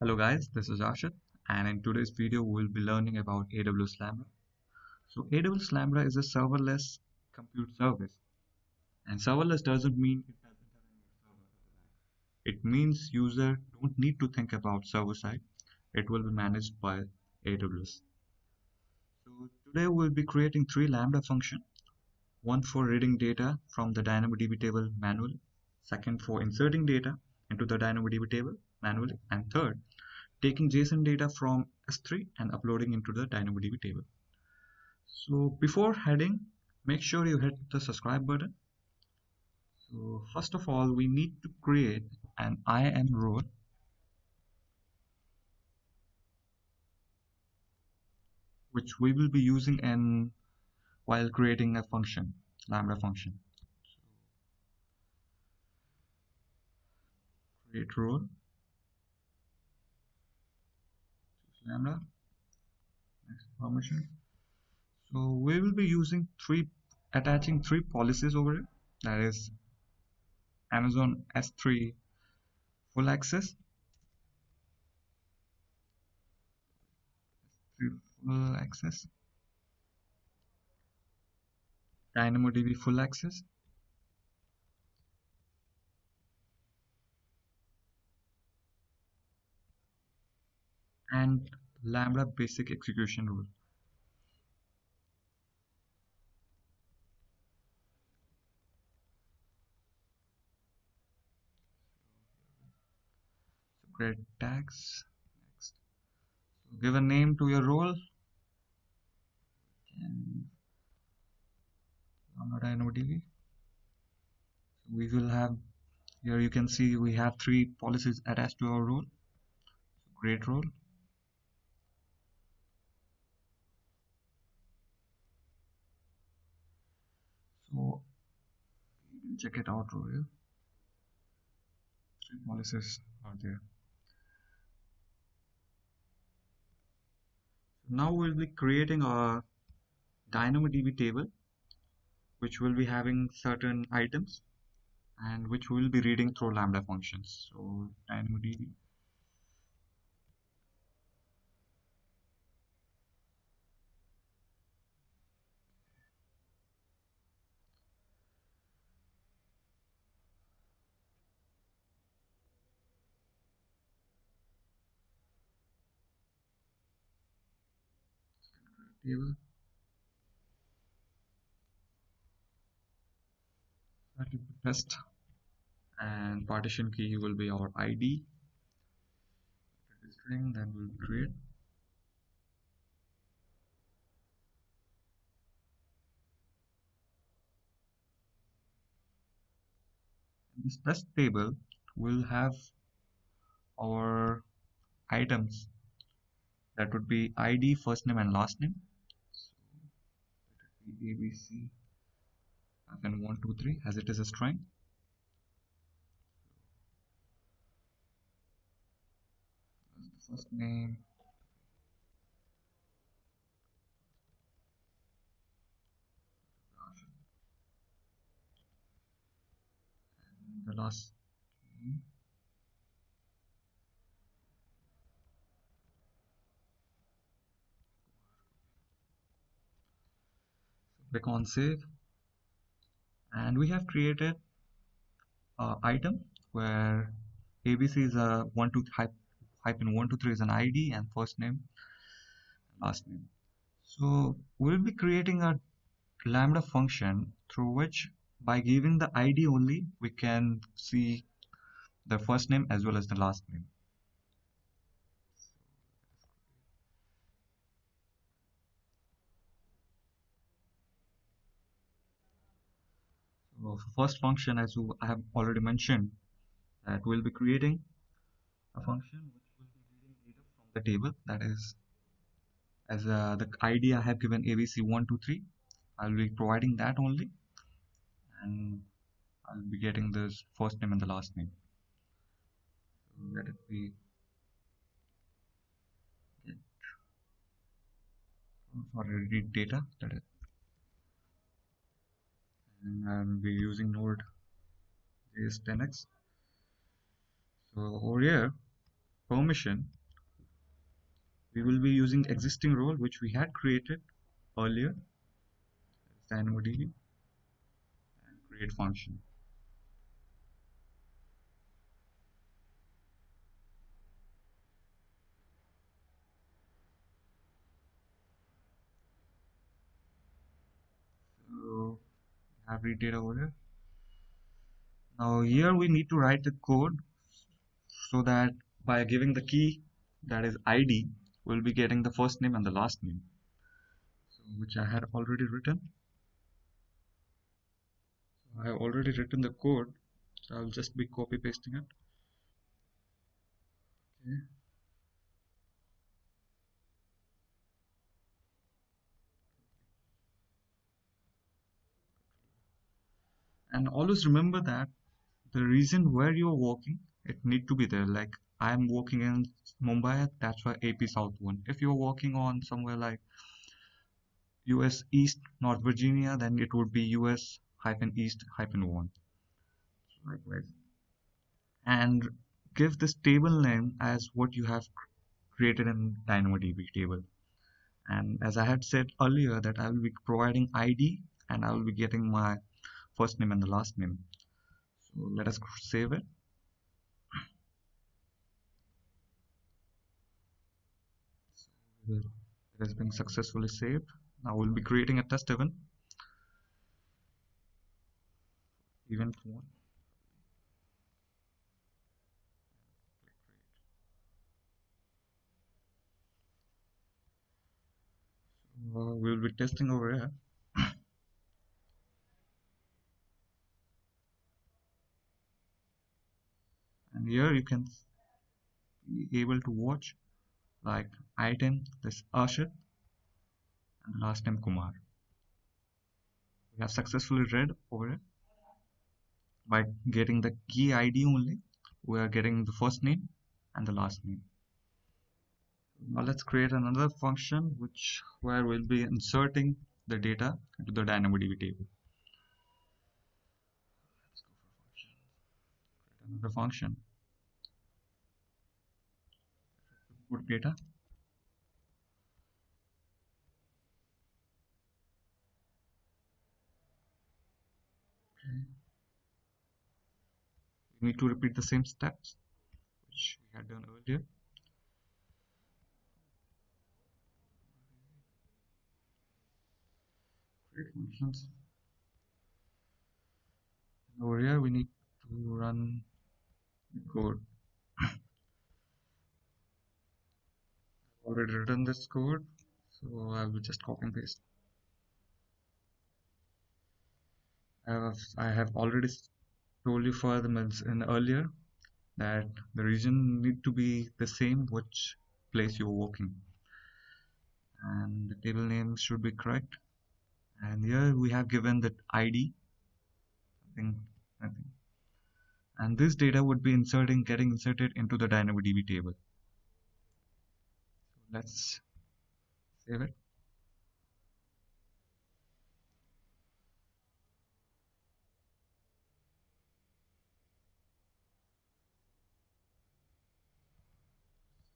Hello guys, this is Ashit, and in today's video we'll be learning about AWS Lambda. So AWS Lambda is a serverless compute service, and serverless doesn't mean it doesn't have any server. It means user don't need to think about server side. It will be managed by AWS. So today we'll be creating three Lambda functions: one for reading data from the DynamoDB table manually, second for inserting data into the DynamoDB table manually, and third taking JSON data from S3 and uploading into the DynamoDB table. So before heading, make sure you hit the subscribe button. So first of all, we need to create an IAM role, which we will be using while creating a function, Lambda function. So create role, choose Lambda, next permission. So we will be attaching three policies over here. That is Amazon S3 full access, full access, DynamoDB full access, and Lambda basic execution rule. So create tags. Next. So give a name to your role. And Lambda DynamoDB. So we will have here. You can see we have three policies attached to our role. So create role. So you can check it out over here. Three policies are there. So now we'll be creating a DynamoDB table, which will be having certain items and which we will be reading through Lambda functions. So DynamoDB. Table. Test, and partition key will be our ID. String, then we'll create. This test table will have our items, that would be ID, first name and last name. So let it be ABC and then 1 2 3 as it is a string. The first name, and the last name. So click on save, and we have created an item where ABC is a 1 2 hyphen 1 2 3 is an ID and first name, last name. So we'll be creating a Lambda function through which, by giving the ID only, we can see the first name as well as the last name. So first function, as I have already mentioned, that we'll be creating a function which will be reading data from the table. That is, as the ID I have given ABC123, I'll be providing that only, and I'll be getting this first name and the last name. So let it be get read data, that is, and I'll be using Node.js 10x. So over here, permission, we will be using existing role which we had created earlier, DynamoDB, and create function. So we have read data over here. Now here we need to write the code so that by giving the key that is ID, we'll be getting the first name and the last name, so which I had already written. I have already written the code, so I'll just be copy pasting it. Okay. And always remember that the region where you're working, it need to be there. Like I'm working in Mumbai, that's why AP South 1. If you're working on somewhere like US East North Virginia, then it would be US hyphen East hyphen 1. Likewise. And give this table name as what you have created in DynamoDB table. And as I had said earlier that I will be providing ID and I will be getting my first name and the last name. So let us save it. So it has been successfully saved. Now we'll be creating a test event 1. We'll be testing over here. And here you can be able to watch like item, this Ashit, and last name Kumar. We have successfully read over it. By getting the key ID only, we are getting the first name and the last name. Now let's create another function where we'll be inserting the data into the DynamoDB table. Let's go for function. Create another function. Put data. Okay. We need to repeat the same steps which we had done earlier. Create functions. And over here we need to run the code. I've already written this code, so I will just copy and paste. I have already told you for the in earlier that the region need to be the same which place you're working, and the table name should be correct. And here we have given that ID, nothing. And this data would be getting inserted into the DynamoDB table. So let's save it.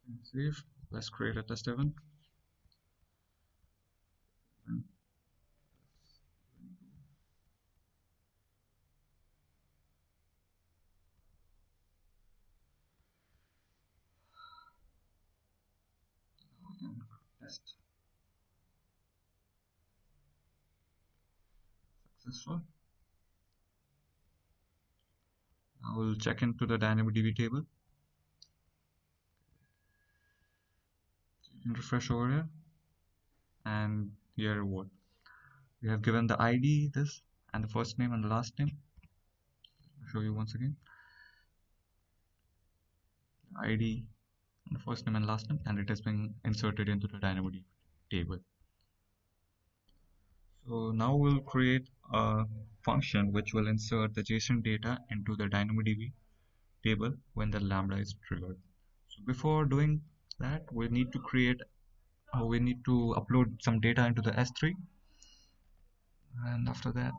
And save. Let's create a test event. Test successful. Now we'll check into the DynamoDB table. You can refresh over here, and here what we have given the ID, this, and the first name and the last name. I'll show you once again. ID, and the first name and last name, and it has been inserted into the DynamoDB table. So now we'll create a function which will insert the JSON data into the DynamoDB table when the Lambda is triggered. So before doing that, we need to upload some data into the S3, and after that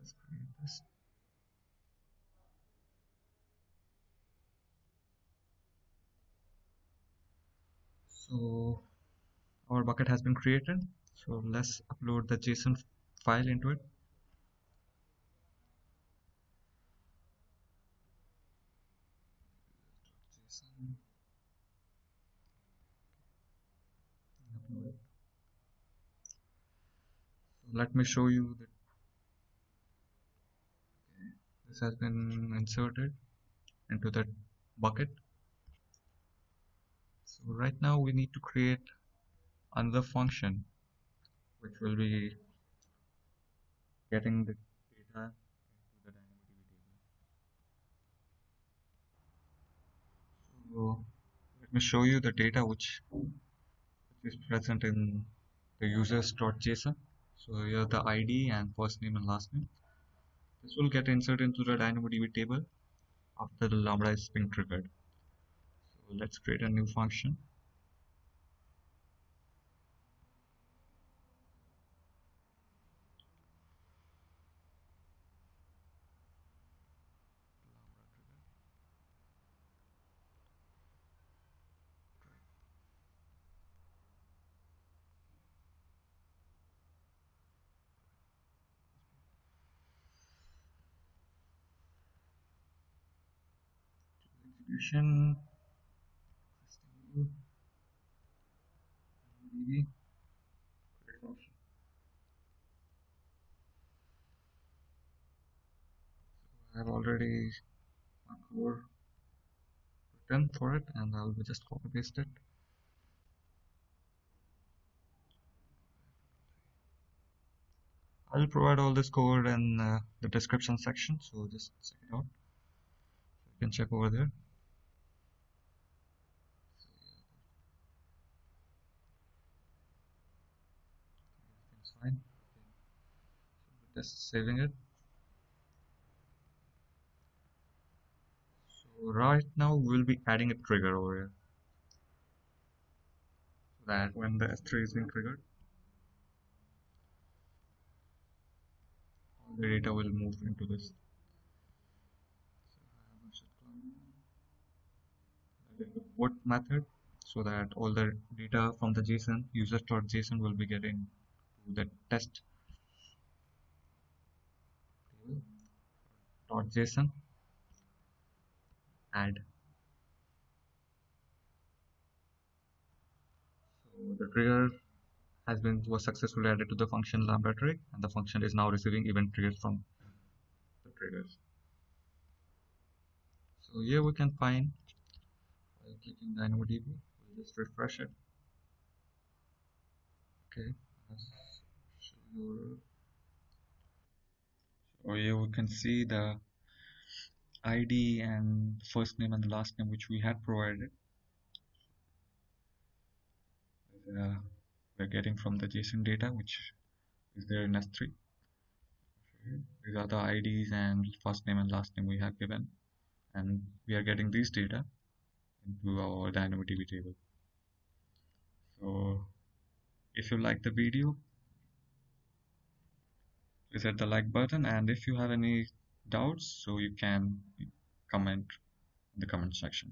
Let's create this. So our bucket has been created. So let's upload the JSON file into it. JSON, upload it. So let me show you that this has been inserted into that bucket. So right now we need to create another function which will be getting the data into the DynamoDB table. So let me show you the data which is present in the users.json. So here the ID and first name and last name. This will get inserted into the DynamoDB table after the Lambda is being triggered. So let's create a new function. Execution DB create function. I have already a code written for it, and I'll just copy paste it. I'll provide all this code in the description section, so just check it out. You can check over there. Everything's fine. Just saving it. So right now we'll be adding a trigger over here, so that when the S3 is being triggered, all the data will move into this. So I have a put method, so that all the data from the JSON users.json will be getting to the test table.json add. So the trigger was successfully added to the function Lambda trig, and the function is now receiving event triggers from the triggers. So here we can find, by clicking DynamoDB, we'll just refresh it. Okay, so here we can see the ID and first name and the last name which we had provided. We're getting from the JSON data which is there in S3. These are the IDs and first name and last name we have given, and we are getting these data into our DynamoDB table. So if you like the video, please hit the like button, and if you have any doubts, so you can comment in the comment section.